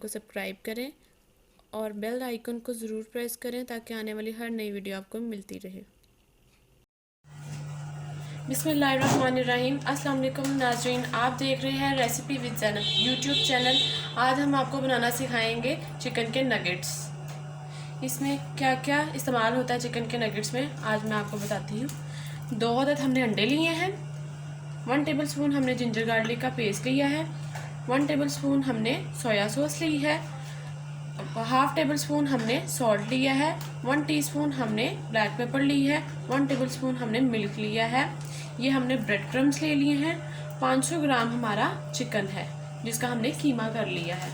को सब्सक्राइब करें और बेल आइकन को ज़रूर प्रेस करें ताकि आने वाली हर नई वीडियो आपको मिलती रहे। बिस्मिल्लाहिर्रहमानिर्रहीम। अस्सलाम वालेकुम नाज़रीन, आप देख रहे हैं recipe with Zainab YouTube channel. आज हम आपको बनाना सिखाएंगे चिकन के नगेट्स। इसमें क्या क्या इस्तेमाल होता है चिकन के नगेट्स में, आज मैं आपको बताती हूँ। 2 अदद हमने अंडे लिए हैं, 1 टेबलस्पून हमने जिंजर गार्लिक का पेस्ट लिया है, 1 टेबलस्पून हमने सोया सॉस ली है, 1/2 टेबलस्पून हमने सॉल्ट लिया है, 1 टीस्पून हमने ब्लैक पेपर ली है, 1 टेबलस्पून हमने मिल्क लिया है। ये हमने ब्रेड क्रम्स ले लिए हैं। 500 ग्राम हमारा चिकन है जिसका हमने कीमा कर लिया है।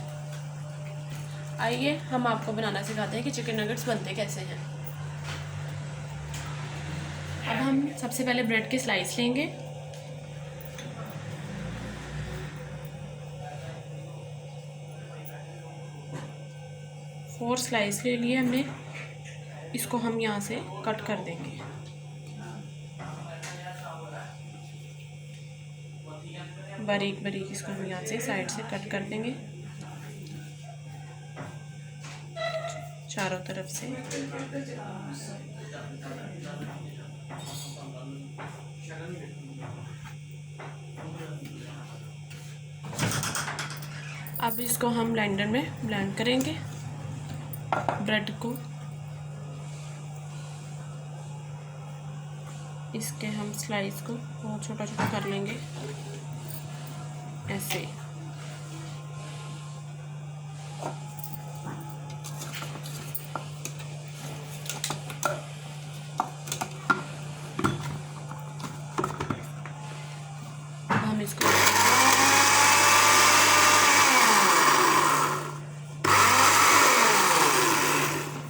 आइए हम आपको बनाना सिखाते हैं कि चिकन नगेट्स बनते कैसे हैं। अब हम सबसे पहले ब्रेड के स्लाइस लेंगे। फोर स्लाइस ले लिए हमने, इसको हम यहाँ से कट कर देंगे। बारीक बारीक इसको हम यहाँ से साइड से कट कर देंगे चारों तरफ से। अब इसको हम ब्लेंडर में ब्लेंड करेंगे। ब्रेड को इसके हम स्लाइस को बहुत छोटा छोटा कर लेंगे ऐसे। अब हम इसको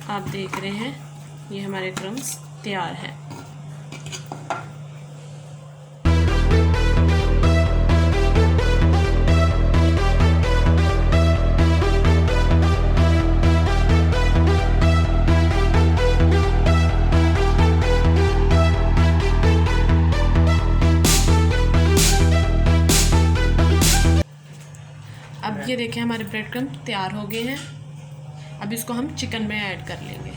आप देख रहे हैं ये हमारे क्रम्स तैयार हैं। अब ये देखें हमारे ब्रेड क्रम्स तैयार हो गए हैं। अब इसको हम चिकन में ऐड कर लेंगे।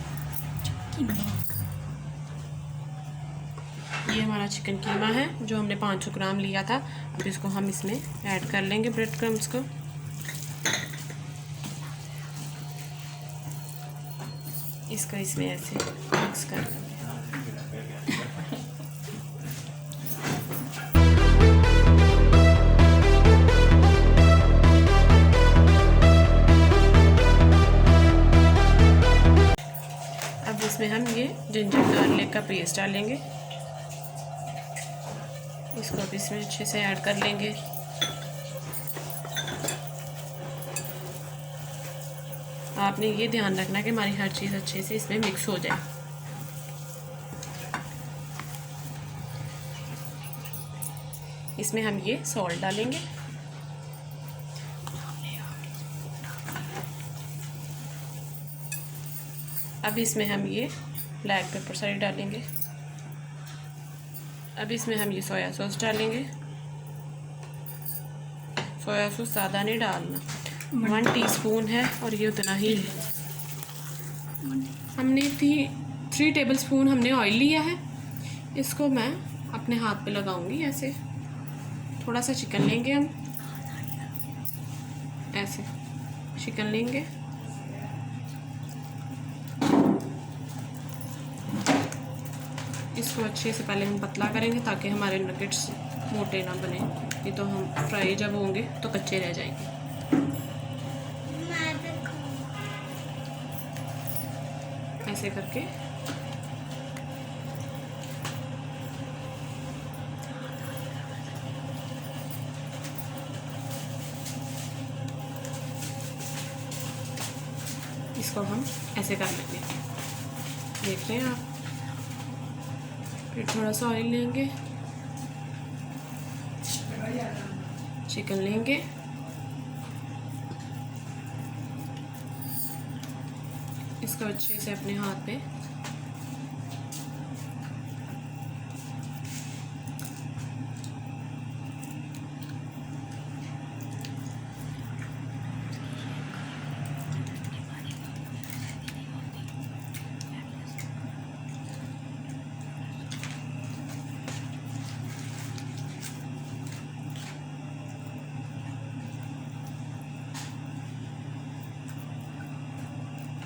ये हमारा चिकन कीमा है जो हमने 500 ग्राम लिया था। अब इसको हम इसमें ऐड कर लेंगे ब्रेड क्रम्स को। इसको इसमें ऐसे मिक्स कर लेंगे। इसमें हम ये जिंजर गार्लिक का पेस्ट डालेंगे। इसको अब इसमें अच्छे से ऐड कर लेंगे। आपने ये ध्यान रखना कि हमारी हर चीज़ अच्छे से इसमें मिक्स हो जाए। इसमें हम ये सॉल्ट डालेंगे। अब इसमें हम ये ब्लैक पेपर साइड डालेंगे। अब इसमें हम ये सोया सॉस डालेंगे। सोया सॉस ज़्यादा नहीं डालना, 1 टीस्पून है और ये उतना ही है। हमने 3 टेबलस्पून हमने ऑयल लिया है। इसको मैं अपने हाथ पे लगाऊंगी ऐसे। थोड़ा सा चिकन लेंगे हम, ऐसे चिकन लेंगे। इसको अच्छे से पहले हम पतला करेंगे ताकि हमारे नगेट्स मोटे ना बने, नहीं तो हम फ्राई जब होंगे तो कच्चे रह जाएंगे। ऐसे करके इसको हम ऐसे कर लेंगे। देख रहे हैं आप। फिर थोड़ा सा ऑयल लेंगे, चिकन लेंगे, इसको अच्छे से अपने हाथ पे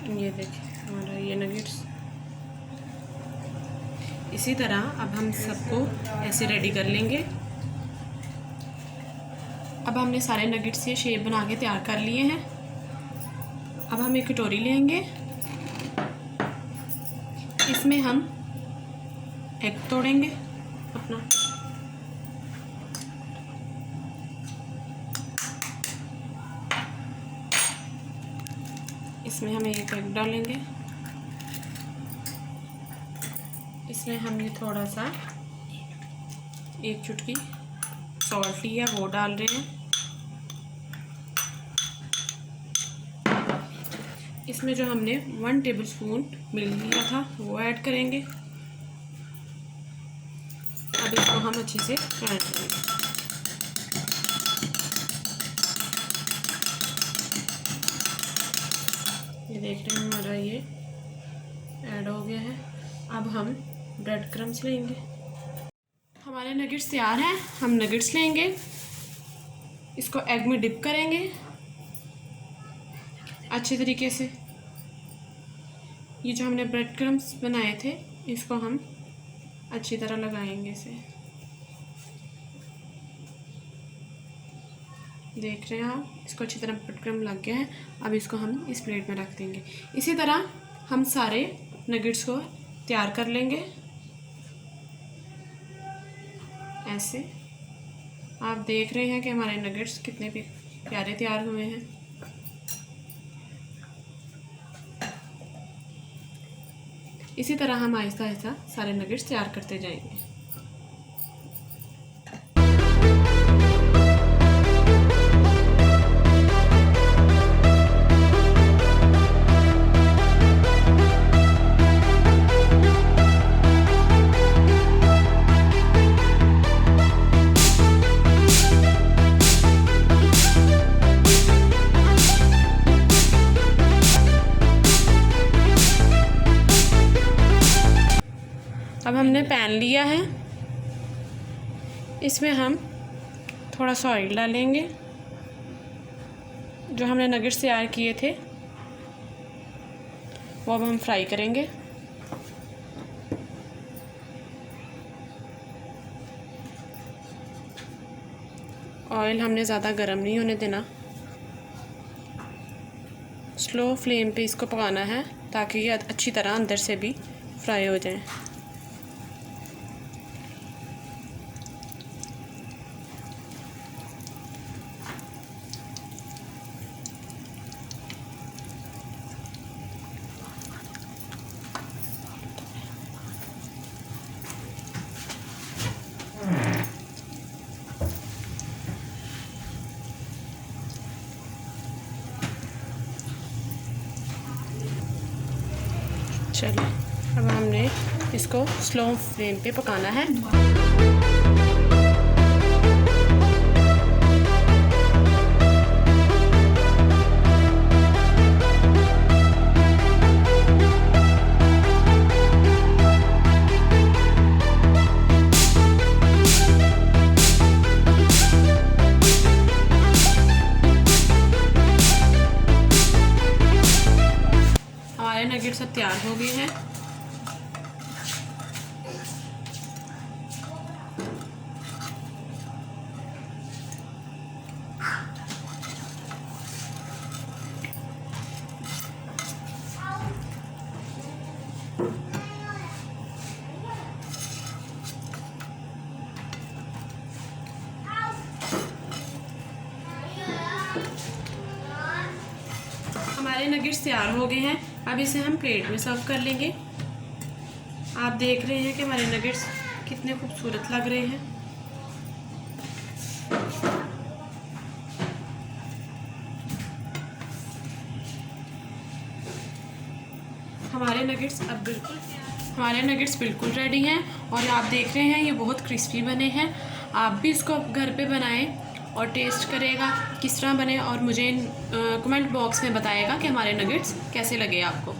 ये देखिए हमारा ये नगेट्स। इसी तरह अब हम सबको ऐसे रेडी कर लेंगे। अब हमने सारे नगेट्स ये शेप बना के तैयार कर लिए हैं। अब हम एक कटोरी लेंगे, इसमें हम एग तोड़ेंगे अपना। इसमें हम एक एग डालेंगे। इसमें हमने थोड़ा सा एक चुटकी सॉल्ट लिया, वो डाल रहे हैं। इसमें जो हमने 1 टेबलस्पून मिल्क लिया था वो ऐड करेंगे। अब इसको हम अच्छे से ग्राइंड करेंगे। ये देख रहे हैं हमारा ये ऐड हो गया है। अब हम ब्रेड क्रम्स लेंगे। हमारे नगेट्स तैयार हैं। हम नगेट्स लेंगे, इसको एग में डिप करेंगे अच्छे तरीके से। ये जो हमने ब्रेड क्रम्स बनाए थे इसको हम अच्छी तरह लगाएंगे इसे। देख रहे हैं आप, इसको अच्छी तरह ब्रेड क्रम्स लग गया है। अब इसको हम इस प्लेट में रख देंगे। इसी तरह हम सारे नगेट्स को तैयार कर लेंगे ऐसे। आप देख रहे हैं कि हमारे नगेट्स कितने प्यारे तैयार हुए हैं। इसी तरह हम आहिस्ता आहिस्ता सारे नगेट्स तैयार करते जाएंगे। अब हमने पैन लिया है, इसमें हम थोड़ा सा ऑयल डालेंगे। जो हमने नगेट्स तैयार किए थे वो अब हम फ्राई करेंगे। ऑयल हमने ज़्यादा गर्म नहीं होने देना, स्लो फ्लेम पे इसको पकाना है ताकि ये अच्छी तरह अंदर से भी फ्राई हो जाए। चलिए अब हमने इसको स्लो फ्लेम पे पकाना है। नगेट्स सब तैयार हो गए हैं। हमारे नगेट्स तैयार हो गए हैं। अब इसे हम प्लेट में सर्व कर लेंगे। आप देख रहे हैं कि हमारे नगेट्स कितने खूबसूरत लग रहे हैं। हमारे नगेट्स बिल्कुल रेडी हैं और आप देख रहे हैं ये बहुत क्रिस्पी बने हैं। आप भी इसको घर पे बनाएं और टेस्ट करेगा किस तरह बने और मुझे कमेंट बॉक्स में बताएगा कि हमारे नगेट्स कैसे लगे आपको।